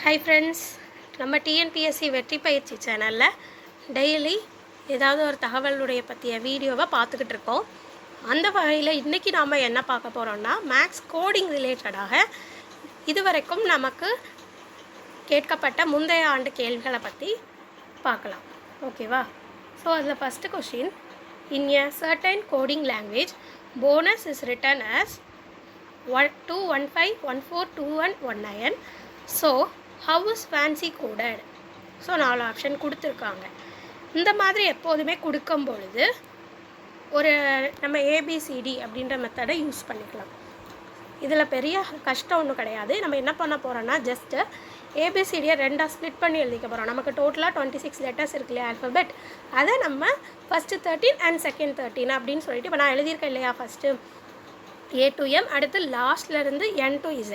Hi friends, நம்ம TNPSC வெற்றி பயிற்சி சேனலில் டெய்லி ஏதாவது ஒரு தகவலுடைய பற்றிய வீடியோவை பார்த்துக்கிட்டு இருக்கோம். அந்த வகையில் இன்றைக்கி நாம் என்ன பார்க்க போகிறோம்னா, மேக்ஸ் கோடிங் ரிலேட்டடாக இதுவரைக்கும் நமக்கு கேட்கப்பட்ட முந்தைய ஆண்டு கேள்விகளை பற்றி பார்க்கலாம். ஓகேவா? ஸோ அதில் first question, in a certain coding language bonus is written as 215142119. So how is fancy coded? So 4 option கொடுத்துருக்காங்க. இந்த மாதிரி எப்போதுமே கொடுக்கும் பொழுது ஒரு நம்ம ஏபிசிடி அப்படின்ற மெத்தடை யூஸ் பண்ணிக்கலாம். இதில் பெரிய கஷ்டம் ஒன்றும் கிடையாது. நம்ம என்ன பண்ண போகிறோன்னா, ஜஸ்ட்டு ஏபிசிடியை 2ஆக ஸ்ப்ளிட் பண்ணி எழுதிக்க போகிறோம். நமக்கு டோட்டலாக 26 லெட்டர்ஸ் இருக்கு இல்லையா, ஆல்ஃபபெட். அதை நம்ம ஃபஸ்ட்டு 13 அண்ட் செகண்ட் 13 அப்படின்னு சொல்லிட்டு இப்போ நான் எழுதியிருக்கேன் இல்லையா, ஃபஸ்ட்டு A to M, அடுத்து லாஸ்ட்லேருந்து N to Z,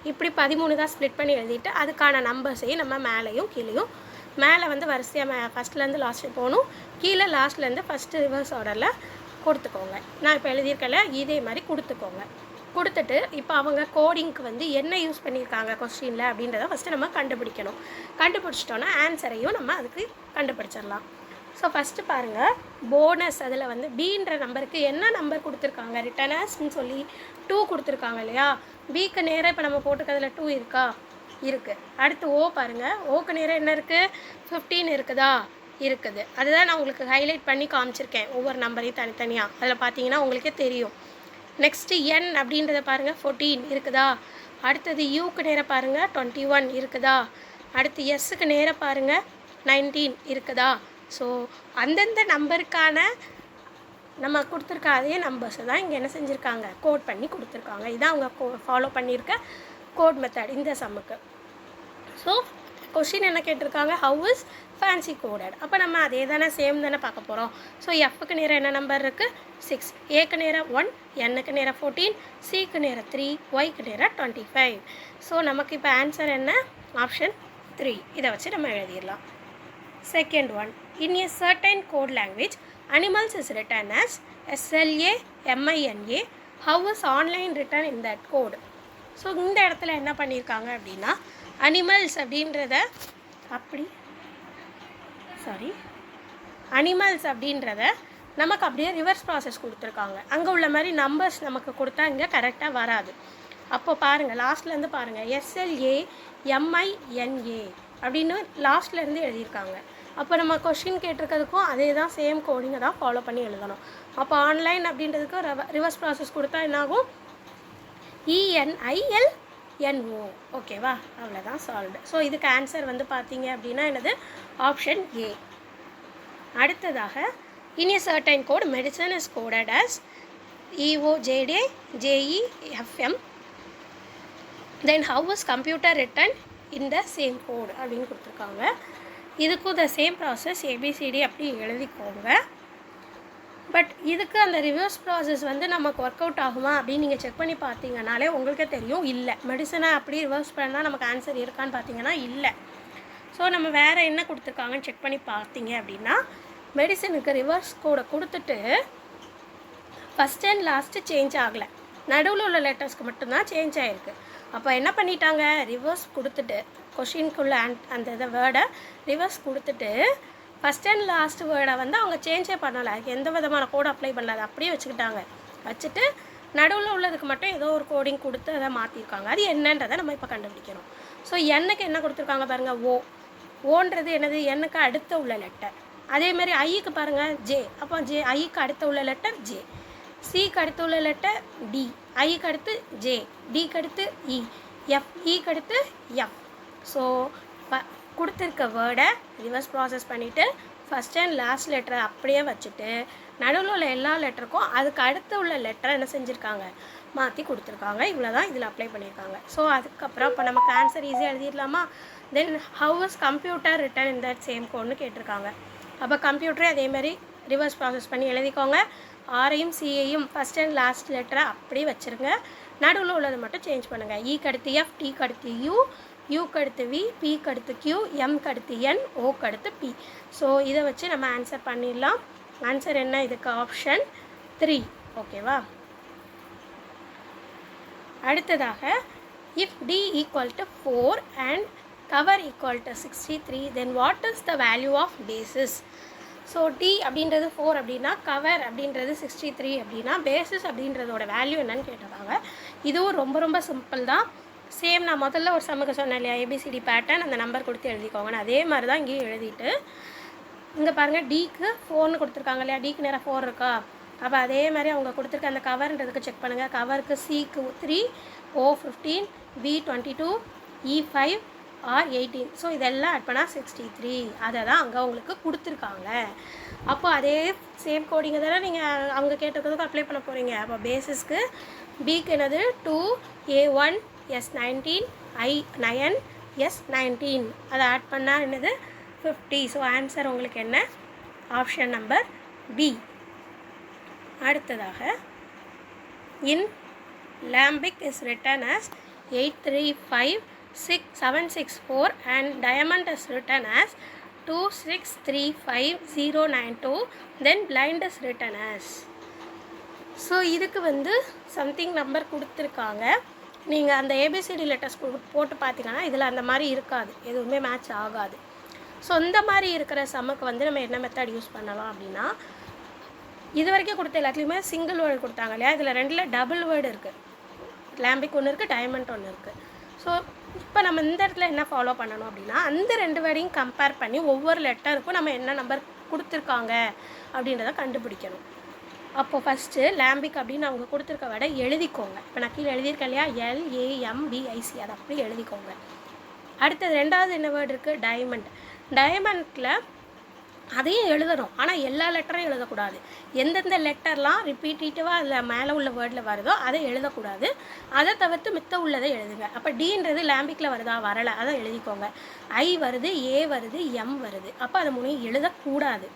இப்படி 13 தான் ஸ்ப்ளிட் பண்ணி எழுதிட்டு அதுக்கான நம்பர்ஸையும் நம்ம மேலேயும் கீழேயும், மேலே வந்து வரிசையாக ஃபஸ்ட்லேருந்து லாஸ்ட்டு போகணும், கீழே லாஸ்ட்லேருந்து ஃபஸ்ட்டு ரிவர்ஸ் ஆர்டரில் கொடுத்துக்கோங்க. நான் இப்போ எழுதியிருக்கல இதே மாதிரி கொடுத்துக்கோங்க. கொடுத்துட்டு இப்போ அவங்க கோடிங்க்கு வந்து என்ன யூஸ் பண்ணியிருக்காங்க கொஸ்டினில் அப்படின்றத ஃபஸ்ட்டு நம்ம கண்டுபிடிக்கணும். கண்டுபிடிச்சிட்டோன்னா ஆன்சரையும் நம்ம அதுக்கு கண்டுபிடிச்சிடலாம். ஸோ ஃபஸ்ட்டு பாருங்கள், போனஸ் அதில் வந்து பீன்ற நம்பருக்கு என்ன நம்பர் கொடுத்துருக்காங்க, ரிட்டர்னஸ்ன்னு சொல்லி 2 கொடுத்துருக்காங்க இல்லையா. பிக்கு நேராக இப்போ நம்ம போட்டுக்கிறதுல 2 இருக்கா, இருக்குது. அடுத்து ஓ பாருங்கள், ஓக்கு நேராக என்ன இருக்குது, 15 இருக்குதா, இருக்குது. அதுதான் நான் உங்களுக்கு ஹைலைட் பண்ணி காமிச்சிருக்கேன் ஒவ்வொரு நம்பரையும் தனித்தனியாக. அதில் பார்த்தீங்கன்னா உங்களுக்கே தெரியும். நெக்ஸ்ட்டு என் அப்படின்றத பாருங்கள், 14 இருக்குதா. அடுத்தது யூக்கு நேராக பாருங்கள், 21 இருக்குதா. அடுத்து எஸ்ஸுக்கு நேராக பாருங்கள், 19 இருக்குதா. ஸோ அந்தந்த நம்பருக்கான நம்ம கொடுத்துருக்க அதே நம்பர்ஸை தான் இங்கே என்ன செஞ்சுருக்காங்க, கோட் பண்ணி கொடுத்துருக்காங்க. இதான் அவங்க ஃபாலோ பண்ணியிருக்க கோட் மெத்தட் இந்த சம்முக்கு. ஸோ கொஷின் என்ன கேட்டிருக்காங்க, ஹவ் இஸ் ஃபேன்சி கோடட். அப்போ நம்ம அதே தானே சேம் தானே பார்க்க போகிறோம். ஸோ எஃப்க்கு நேராக என்ன நம்பர் இருக்குது, 6, ஏக்கு நேராக 1, என்னுக்கு நேராக 14, சிக்கு நேராக 3, ஒய்க்கு நேராக 25. ஸோ நமக்கு இப்போ ஆன்சர் என்ன, ஆப்ஷன் 3. இதை வச்சு நம்ம எழுதிடலாம். Second one, in a certain code language, animals is written as SLAMINA. How is online written in that code? So இந்த இடத்துல என்ன பண்ணியிருக்காங்க அப்படின்னா, அனிமல்ஸ் அப்படின்றத அனிமல்ஸ் அப்படின்றத நமக்கு அப்படியே ரிவர்ஸ் ப்ராசஸ் கொடுத்துருக்காங்க. அங்கே உள்ள மாதிரி நம்பர்ஸ் நமக்கு கொடுத்தா இங்கே கரெக்டாக வராது. அப்போ பாருங்கள், லாஸ்ட்லேருந்து பாருங்கள், SLAMINA அப்படின்னு லாஸ்ட்லேருந்து எழுதியிருக்காங்க. அப்போ நம்ம கொஷின் கேட்டிருக்கிறதுக்கும் அதே தான், சேம் கோடிங்கை தான் ஃபாலோ பண்ணி எழுதணும். அப்போ ஆன்லைன் அப்படின்றதுக்கு ரிவர்ஸ் ப்ராசஸ் கொடுத்தா என்னாகும், ENILNO. ஓகேவா, அவ்வளோதான் சால்வ்டு. ஸோ இதுக்கு ஆன்சர் வந்து பார்த்தீங்க அப்படின்னா என்னது, ஆப்ஷன் ஏ. அடுத்ததாக, in a certain code medicine is coded as EOJDJEFM. Then how is computer written இந்த சேம் கோட் அப்படின்னு கொடுத்துருக்காங்க. இதுக்கும் இந்த சேம் ப்ராசஸ் ஏபிசிடி அப்படி எழுதிக்கோங்க. பட் இதுக்கு அந்த ரிவர்ஸ் ப்ராசஸ் வந்து நமக்கு ஒர்க் அவுட் ஆகுமா அப்படின்னு நீங்கள் செக் பண்ணி பார்த்தீங்கன்னாலே உங்களுக்கே தெரியும், இல்லை. மெடிசனை அப்படி ரிவர்ஸ் பண்ணால் நமக்கு ஆன்சர் இருக்கான்னு பார்த்தீங்கன்னா இல்லை. ஸோ நம்ம வேறு என்ன கொடுத்துருக்காங்கன்னு செக் பண்ணி பார்த்தீங்க அப்படின்னா, மெடிசனுக்கு ரிவர்ஸ் கோடை கொடுத்துட்டு ஃபஸ்ட் அண்ட் லாஸ்ட்டு சேஞ்ச் ஆகலை, நடுவில் உள்ள லெட்டர்ஸ்க்கு மட்டும்தான் சேஞ்ச் ஆகிருக்கு. அப்போ என்ன பண்ணிட்டாங்க, ரிவர்ஸ் கொடுத்துட்டு கொஷின்குள்ளே அந்த வேர்டை ரிவர்ஸ் கொடுத்துட்டு ஃபஸ்ட் அண்ட் லாஸ்ட் வேர்டை வந்து அவங்க சேஞ்சே பண்ணலை, எந்த விதமான கோடு அப்ளை பண்ணலை, அப்படியே வச்சுக்கிட்டாங்க. வச்சுட்டு நடுவில் உள்ளதுக்கு மட்டும் ஏதோ ஒரு கோடிங் கொடுத்து அதை மாற்றிருக்காங்க. அது என்னன்றதை நம்ம இப்போ கண்டுபிடிக்கணும். ஸோ எண்ணுக்கு என்ன கொடுத்துருக்காங்க பாருங்கள், ஓன்றது என்னது, எண்ணுக்கு அடுத்த உள்ள லெட்டர். அதேமாதிரி ஐக்கு பாருங்கள், ஜே. அப்போ ஐக்கு அடுத்த உள்ள லெட்டர் ஜே, சிக்கு அடுத்து உள்ள லெட்டர் டி, ஐக்கு அடுத்து ஜே, டிக்கு அடுத்து இ, இக்கு அடுத்து எஃப். ஸோ கொடுத்துருக்க வேர்டை ரிவர்ஸ் ப்ராசஸ் பண்ணிவிட்டு ஃபஸ்ட் அண்ட் லாஸ்ட் லெட்டரை அப்படியே வச்சுட்டு நடுவில் உள்ள எல்லா லெட்டருக்கும் அதுக்கு அடுத்து உள்ள லெட்டரை என்ன செஞ்சுருக்காங்க, மாற்றி கொடுத்துருக்காங்க. இவ்வளோ தான் இதில் அப்ளை பண்ணியிருக்காங்க. ஸோ அதுக்கப்புறம் இப்போ நமக்கு ஆன்சர் ஈஸியாக எழுதிடலாமா. Then how is computer written in that same கோட்னு கேட்டிருக்காங்க. அப்போ கம்ப்யூட்டரே அதேமாதிரி ரிவர்ஸ் ப்ராசஸ் பண்ணி எழுதிக்கோங்க. ஆரையும் சியையும் ஃபஸ்ட் அண்ட் லாஸ்ட் லெட்டரை அப்படியே வச்சுருங்க, நடுவில் உள்ளது மட்டும் சேஞ்ச் பண்ணுங்கள். ஈக்கு அடுத்து எஃப், டிக்கு அடுத்து யூ, யூக்கு அடுத்து வி, பிக்கு அடுத்து கியூ, எம்க்கு அடுத்து என், ஓக்கு அடுத்து பி. ஸோ இதை வச்சு நம்ம ஆன்சர் பண்ணிடலாம். ஆன்சர் என்ன, இதுக்கு ஆப்ஷன் 3. ஓகேவா. அடுத்ததாக, if D = 4 and cover equal to 63, then what is the value of basis? So D அப்படின்றது 4 அப்படின்னா கவர் அப்படின்றது 63 அப்படின்னா பேசிஸ் அப்படின்றதோட வேல்யூ என்னன்னு கேட்டிருக்காங்க. இதுவும் ரொம்ப ரொம்ப சிம்பிள் தான். சேம் நான் முதல்ல ஒரு சமக்கு சொன்னேன் இல்லையா, ஏபிசிடி பேட்டர்ன், அந்த நம்பர் கொடுத்து எழுதிக்கோங்கன்னு, அதே மாதிரி தான் இங்கேயும் எழுதிட்டு இங்கே பாருங்கள் டிக்கு 4ன்னு கொடுத்துருக்காங்க இல்லையா, டிக்கு நேராக 4 இருக்கா, அப்போ அதே மாதிரி அவங்க கொடுத்துருக்க அந்த கவர்ன்றதுக்கு செக் பண்ணுங்கள். கவருக்கு சிக்கு 3, O 15, B 22, E 5, R 18. So இதெல்லாம் ஆட் பண்ணால் 63. அதை தான் அங்கே உங்களுக்கு கொடுத்துருக்காங்க. அப்போ அதே சேம் கோடிங்க தானே நீங்கள் அவங்க கேட்டிருக்கிறதுக்கு அப்ளை பண்ண போகிறீங்க. அப்போ பேசிஸ்க்கு பிக்கு என்னது 2, A1, S19, I9, S19. அதை ஆட் பண்ணால் என்னது 50. ஸோ ஆன்சர் உங்களுக்கு என்ன? Option number B. அடுத்ததாக இன் லாம்பிக் is written as 835764 and diamond is written as 2635092, then blind is written as. So இதுக்கு வந்து சம்திங் நம்பர் கொடுத்துருக்காங்க. நீங்கள் அந்த ஏபிசிடி லெட்டர்ஸ் போட்டு பார்த்தீங்கன்னா இதில் அந்த மாதிரி இருக்காது, எதுவுமே மேட்ச் ஆகாது. ஸோ இந்த மாதிரி இருக்கிற சம்முக்கு வந்து நம்ம என்ன மெத்தட் யூஸ் பண்ணலாம் அப்படின்னா, இது வரைக்கும் கொடுத்த எல்லாத்துலேயுமே சிங்கிள் வேர்டு கொடுத்தாங்க இல்லையா, இதில் 2ல் டபுள் வேர்டு இருக்குது. லாம்பிக் ஒன்று இருக்குது, டைமண்ட் ஒன்று இருக்குது. ஸோ இப்போ நம்ம இந்த இடத்துல என்ன ஃபாலோ பண்ணணும் அப்படின்னா, அந்த 2 வேர்டையும் கம்பேர் பண்ணி ஒவ்வொரு லெட்டருக்கும் நம்ம என்ன நம்பர் கொடுத்துருக்காங்க அப்படின்றத கண்டுபிடிக்கணும். அப்போது ஃபஸ்ட்டு லாம்பிக் அப்படின்னு அவங்க கொடுத்துருக்க வேர்டை எழுதிக்கோங்க. இப்போ நான் கீழே எழுதியிருக்கேன் இல்லையா, LAMBIC, அதை அப்படி எழுதிக்கோங்க. அடுத்தது 2வது என்ன வேர்டு இருக்குது? டைமண்ட். டைமண்டில் அதையும் எழுதணும், ஆனால் எல்லா லெட்டரும் எழுதக்கூடாது. எந்தெந்த லெட்டர்லாம் ரிப்பீட்டேட்டிவாக அதில் மேலே உள்ள வேர்டில் வருதோ அதை எழுதக்கூடாது. அதை தவிர்த்து மித்த உள்ளதை எழுதுங்க. அப்போ டீன்றது லாம்பிக்கில் வருதா? வரலை, அதை எழுதிக்கோங்க. ஐ வருது, ஏ வருது, எம் வருது, அப்போ அதை 3 எழுதக்கூடாது.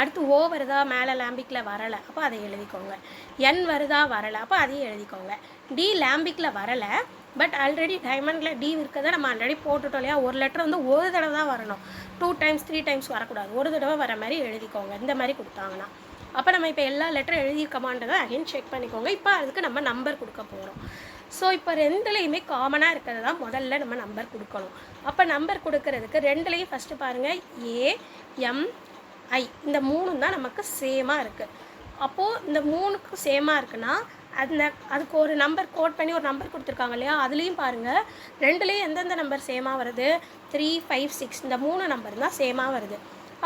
அடுத்து ஓ வருதா? மேலே லாம்பிக்கில் வரலை, அப்போ அதை எழுதிக்கோங்க. என் வருதா? வரலை, அப்போ அதையும் எழுதிக்கோங்க. டி லாம்பிக்கில் வரலை, பட் ஆல்ரெடி டைமண்டில் டி இருக்கிறத நம்ம ஆல்ரெடி போட்டுட்டோம் இல்லையா. ஒரு லெட்டர் வந்து ஒரு தடவை தான் வரணும், 2 times 3 times வரக்கூடாது. ஒரு தடவை வர மாதிரி எழுதிக்கோங்க இந்த மாதிரி கொடுத்தாங்கன்னா. அப்போ நம்ம இப்போ எல்லா லெட்டரும் எழுதியிருக்கமான்றதை அகைன் செக் பண்ணிக்கோங்க. இப்போ அதுக்கு நம்ம நம்பர் கொடுக்க போகிறோம். ஸோ இப்போ 2லேயுமே காமனாக இருக்கிறது தான் முதல்ல நம்ம நம்பர் கொடுக்கணும். அப்போ நம்பர் கொடுக்கறதுக்கு 2லேயும் ஃபஸ்ட்டு பாருங்கள், AMI இந்த 3 தான் நமக்கு சேமாக இருக்குது. அப்போது இந்த 3க்கும் சேமாக இருக்குன்னா அதுக்கு ஒரு நம்பர் கோட் பண்ணி ஒரு நம்பர் கொடுத்துருக்காங்க இல்லையா, அதுலேயும் பாருங்கள் 2லேயும் எந்தெந்த நம்பர் சேமாக வருது? 3, 5, 6 இந்த 3 நம்பர் தான் சேமாக வருது.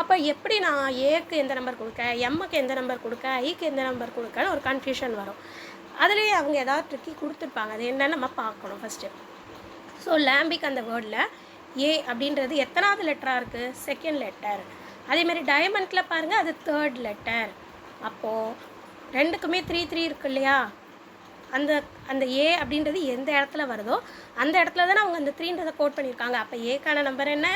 அப்போ எப்படி நான் ஏக்கு எந்த நம்பர் கொடுக்க, எம்முக்கு எந்த நம்பர் கொடுக்க, ஐக்கு எந்த நம்பர் கொடுக்கன்னு ஒரு கன்ஃபியூஷன் வரும். அதுலேயே அவங்க ஏதாவது ட்ரிக்கி கொடுத்துருப்பாங்க, அது என்னன்னு நம்ம பார்க்கணும் ஃபஸ்ட்டு. ஸோ லாம்பிக் அந்த வேர்டில் ஏ அப்படின்றது எத்தனாவது லெட்டராக இருக்குது? 2nd letter. அதேமாதிரி டைமண்டில் பாருங்கள், அது 3rd லெட்டர். அப்போது 2க்குமே 3 3 இருக்கு இல்லையா, அந்த ஏ அப்படின்றது எந்த இடத்துல வருதோ அந்த இடத்துல தானே அவங்க அந்த 3ன்றதை கோட் பண்ணியிருக்காங்க. அப்போ ஏக்கான நம்பர் என்ன?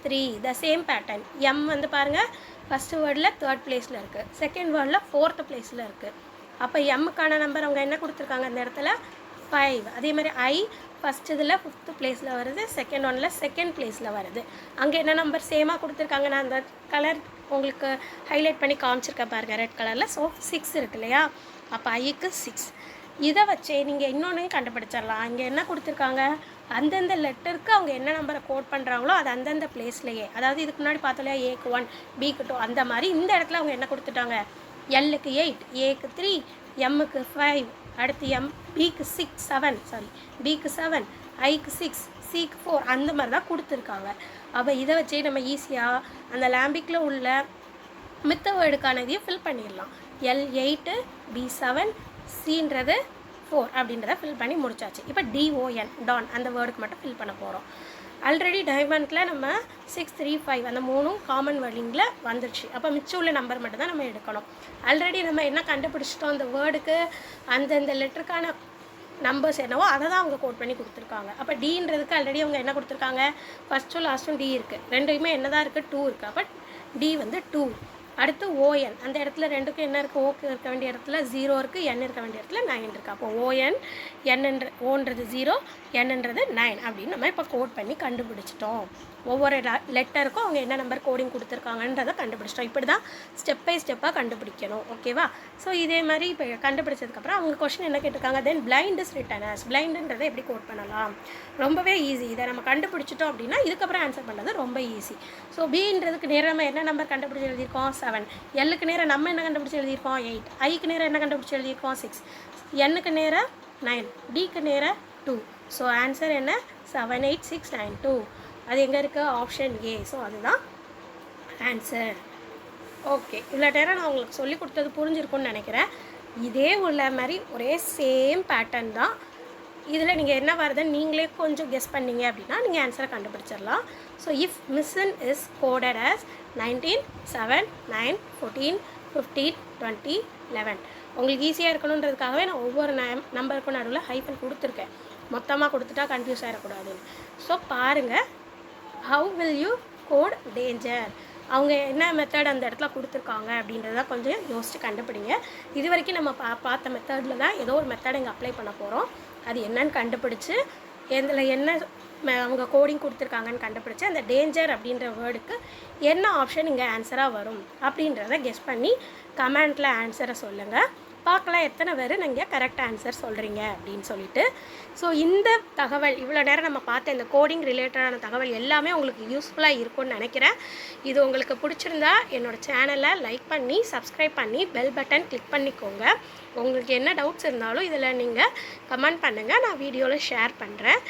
3. The same pattern. எம் வந்து பாருங்கள், ஃபஸ்ட்டு வேர்டில் 3rd பிளேஸில் இருக்குது, 2nd வேர்டில் 4th பிளேஸில் இருக்குது. அப்போ எம்முக்கான நம்பர் அவங்க என்ன கொடுத்துருக்காங்க அந்த இடத்துல? 5. அதே மாதிரி ஐ ஃபஸ்ட் இதில் 5th பிளேஸில் வருது, 2nd ஒன்னில் 2nd பிளேஸில் வருது. அங்கே என்ன நம்பர் சேமாக கொடுத்துருக்காங்க? நான் அந்த கலர் உங்களுக்கு ஹைலைட் பண்ணி காமிச்சிருக்கேன் பாருங்கள், ரெட் கலரில். ஸோ 6 இருக்கு இல்லையா, அப்போ ஐக்கு 6. இதை வச்சே நீங்கள் இன்னொன்றையும் கண்டுபிடிச்சிடலாம். இங்கே என்ன கொடுத்துருக்காங்க? அந்தந்த லெட்டருக்கு அவங்க என்ன நம்பரை கோட் பண்ணுறாங்களோ அது அந்தந்த பிளேஸ்லையே, அதாவது இதுக்கு முன்னாடி பார்த்தோம் இல்லையா, ஏக்கு 1, பிக்கு 2, அந்த மாதிரி இந்த இடத்துல அவங்க என்ன கொடுத்துட்டாங்க? எல்லுக்கு 8, ஏக்கு 3, எம்முக்கு 5, அடுத்து பிக்கு 7, ஐக்கு 6, சிக்கு 4, அந்த மாதிரி தான் கொடுத்துருக்காங்க. அப்போ இதை வச்சே நம்ம ஈஸியாக அந்த லாம்பிக்கில் உள்ள மித்த வேர்டுக்கான இதையும் ஃபில் பண்ணிடலாம். L8, B7, சின்றது 4 அப்படின்றத ஃபில் பண்ணி முடிச்சாச்சு. இப்போ DON டான் அந்த வேர்டுக்கு மட்டும் ஃபில் பண்ண போகிறோம். ஆல்ரெடி டைமண்டில் நம்ம 6, 3, 5 அந்த 3ம் காமன் வேர்டிங்கில் வந்துடுச்சு. அப்போ மிச்சம் உள்ள நம்பர் மட்டும் தான் நம்ம எடுக்கணும். ஆல்ரெடி நம்ம என்ன கண்டுபிடிச்சிட்டோம்? அந்த வேர்டுக்கு அந்தந்த லெட்டருக்கான நம்பர்ஸ் என்னவோ அதை தான் அவங்க கோட் பண்ணி கொடுத்துருக்காங்க. அப்போ டீன்றதுக்கு ஆல்ரெடி அவங்க என்ன கொடுத்துருக்காங்க? ஃபஸ்ட்டும் லாஸ்ட்டும் டி இருக்குது, 2மே என்ன தான் இருக்குது? 2 இருக்குது. அப்போ டி வந்து 2. அடுத்து ஓஎன், அந்த இடத்துல ரெண்டுக்கும் என்ன இருக்குது, ஓக்கு இருக்க வேண்டிய இடத்துல 0 இருக்குது, என் இருக்க வேண்டிய இடத்துல 9 இருக்குது. அப்போ ஓஎன் என்னன்ற ஓன்றது 0, என்னன்றது 9 அப்படின்னு நம்ம இப்போ கோட் பண்ணி கண்டுபிடிச்சிட்டோம். ஒவ்வொரு லெட்டருக்கும் அவங்க என்ன நம்பர் கோடிங் கொடுத்துருக்காங்கன்றதை கண்டுபிடிச்சிட்டோம். இப்படி தான் ஸ்டெப் பை ஸ்டெப்பாக கண்டுபிடிக்கணும். ஓகேவா? ஸோ இதே மாதிரி இப்போ கண்டுபிடிச்சதுக்கப்புறம் அவங்க கொஸ்டின் என்ன கேட்டிருக்காங்க, தென் பிளைண்ட் இஸ் ரிட்டன் ஆஸ், பிளைண்டுன்றதை எப்படி கோட் பண்ணலாம்? ரொம்பவே ஈஸி. இதை நம்ம கண்டுபிடிச்சிட்டோம் அப்படின்னா இதுக்கப்புறம் ஆன்சர் பண்ணுறது ரொம்ப ஈஸி. ஸோ பின்றதுக்கு நேரம் நம்ம என்ன நம்பர் கண்டுபிடிச்சி எழுதியிருக்கோம், 7. எல்லுக்கு நேரம் நம்ம என்ன கண்டுபிடிச்சி எழுதியிருக்கோம், 8. ஐக்கு நேரம் என்ன கண்டுபிடிச்சி எழுதியிருக்கோம், 6. எண்ணுக்கு நேரம் 9. டிக்கு நேரம் 2. ஸோ ஆன்சர் என்ன, 7, 8, 6, 9, 2. அது எங்கே இருக்குது, ஆப்ஷன் ஏ. ஸோ அதுதான் ஆன்சர். ஓகே, இவ்வளோ நேரம் நான் உங்களுக்கு சொல்லி கொடுத்தது புரிஞ்சிருக்கும்னு நினைக்கிறேன். இதே உள்ள மாதிரி ஒரே சேம் பேட்டர்ன் தான். இதில் நீங்கள் என்ன வருதுன்னு நீங்களே கொஞ்சம் கெஸ் பண்ணீங்க அப்படின்னா நீங்கள் ஆன்சரை கண்டுபிடிச்சிடலாம். So if mission is coded as 19, 7, 9, 14, 15, 20, 11. உங்களுக்கு ஈஸியாக இருக்கணுன்றதுக்காகவே நான் ஒவ்வொரு நம்பருக்கும் நடுவில் ஹைஃபன் கொடுத்துருக்கேன். மொத்தமாக கொடுத்துட்டா கன்ஃபியூஸ் ஆகிடக்கூடாதுன்னு. ஸோ பாருங்கள், how will you code danger, அவங்க என்ன மெத்தட் அந்த இடத்துல கொடுத்துருக்காங்க அப்படின்றத கொஞ்சம் யோசித்து கண்டுபிடிங்க. இது வரைக்கும் நம்ம பார்த்த மெத்தடில் தான் ஏதோ ஒரு மெத்தட் இங்கே அப்ளை பண்ண போகிறோம். அது என்னன்னு கண்டுபிடிச்சி இதில் என்ன அவங்க கோடிங் கொடுத்துருக்காங்கன்னு கண்டுபிடிச்சி அந்த டேஞ்சர் அப்படின்ற வேர்டுக்கு என்ன ஆப்ஷன் இங்கே ஆன்சராக வரும் அப்படின்றத கெஸ் பண்ணி கமெண்ட்டில் ஆன்சரை சொல்லுங்கள். பார்க்கலாம் எத்தனை பேர் நீங்கள் கரெக்ட் ஆன்சர் சொல்கிறீங்க அப்படின்னு சொல்லிட்டு. ஸோ இந்த தகவல் இவ்வளோ நேரம் நம்ம பார்த்த இந்த கோடிங் ரிலேட்டடான தகவல் எல்லாமே உங்களுக்கு யூஸ்ஃபுல்லாக இருக்கும்னு நினைக்கிறேன். இது உங்களுக்கு பிடிச்சிருந்தா என்னோடய சேனலை லைக் பண்ணி சப்ஸ்கிரைப் பண்ணி பெல் பட்டன் கிளிக் பண்ணிக்கோங்க. உங்களுக்கு என்ன டவுட்ஸ் இருந்தாலும் இதில் நீங்கள் கமெண்ட் பண்ணுங்கள், நான் வீடியோவில் ஷேர் பண்ணுறேன்.